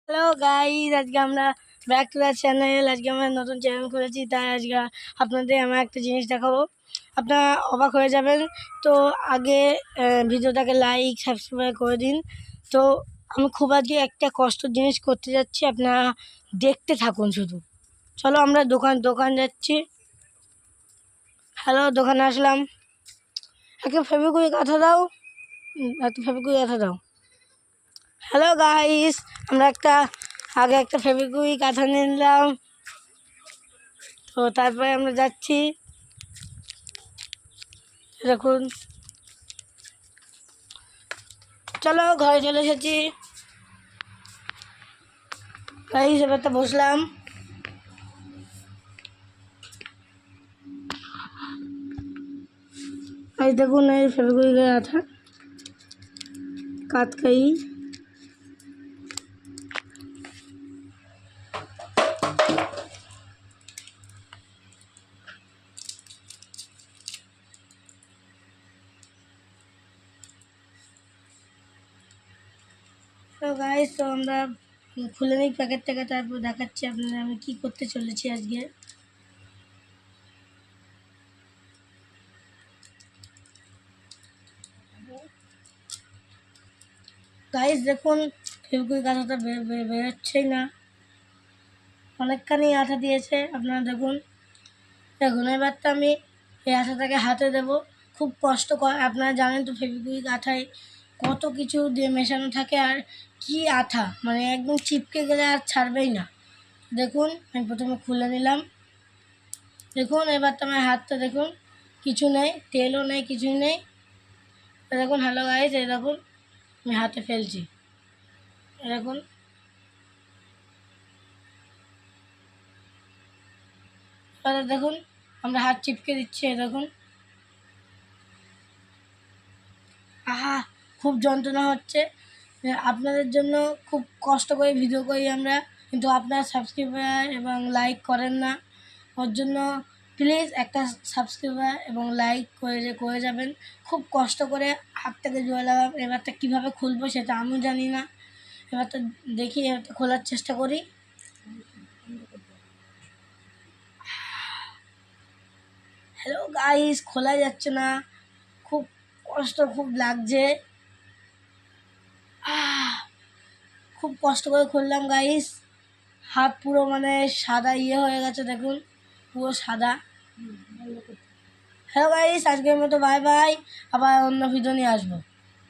Hello guys, আজকে আমরা back to the channel. আজকে আমরা নতুন চ্যানেল খুলেছি, তাই আজকে আপনাদের আমরা একটা জিনিস দেখাবো, আপনারা অবাক হয়ে যাবেন। তো আগে ভিডিওটাকে লাইক সাবস্ক্রাইব করে দিন। তো আমি খুব আজকে একটা কষ্টের জিনিস করতে যাচ্ছি, আপনারা দেখতে থাকুন শুধু। চলো আমরা দোকান যাচ্ছি। হ্যালো, দোকানে আসলাম। একটা ফেবিকুইক আঠা দাও, একটা ফেবিকুইক আঠা দাও। হ্যালো গাইস, আমরা আগে একটা ফেবিকুইক আঠা নিয়ে নিলাম। তো তারপরে আমরা যাচ্ছি, দেখুন। চলো ঘরে চলে এসেছি গাইস, এবার তো বসলাম। এই দেখুন, এই ফেবিকুইকের আঠা কাটকাই। তো গাইস, তো আমরা খুলে নিই প্যাকেটটাকে, তারপর দেখাচ্ছি আপনাদের আমি কি করতে চলেছি আজকে। গাইস দেখুন, ফেবিকুইক আঠাটা বেরোচ্ছেই না, অনেকখানি আঠা দিয়েছে। আপনারা দেখুন, এবার তো আমি এই আঠাটাকে হাতে দেব। খুব কষ্ট করে, আপনারা জানেন তো ফেবিকুইক আঠায় কত কিছু দিয়ে মেশানো থাকে, আর কি আঠা, মানে একদম চিপকে গেলে আর ছাড়বেই না। দেখুন, আমি প্রথমে খুলে নিলাম। দেখুন, এবার তো আমার হাতটা দেখুন, কিছু নেই, তেলও নেই, কিছুই নেই। দেখুন, হ্যালো গাইস, এই দেখুন আমি হাতে ফেলছি, দেখুন। এবার দেখুন, আমরা হাত চিপকে দিচ্ছি, দেখুন। আহা, খুব যন্ত্রণা হচ্ছে। আপনাদের জন্য খুব কষ্ট করে ভিডিও করি আমরা, কিন্তু আপনারা সাবস্ক্রাইবার এবং লাইক করেন না। ওর জন্য প্লিজ একটা সাবস্ক্রাইবার এবং লাইক করে যাবেন। খুব কষ্ট করে হাতটাকে জোড়া লাগাম। এবারটা কীভাবে খুলবো সেটা আমিও জানি না। এবারটা দেখি, এবারটা খোলার চেষ্টা করি। হ্যালো গাইস, খোলা যাচ্ছে না, খুব কষ্ট, খুব লাগছে। খুব কষ্ট করে খুললাম গাইস। হাত পুরো মানে সাদা হয়ে গেছে, দেখুন পুরো সাদা। হ্যালো গাইস, আজকের মতো বাই বাই, আবার অন্য ভিডিও নিয়ে আসবো।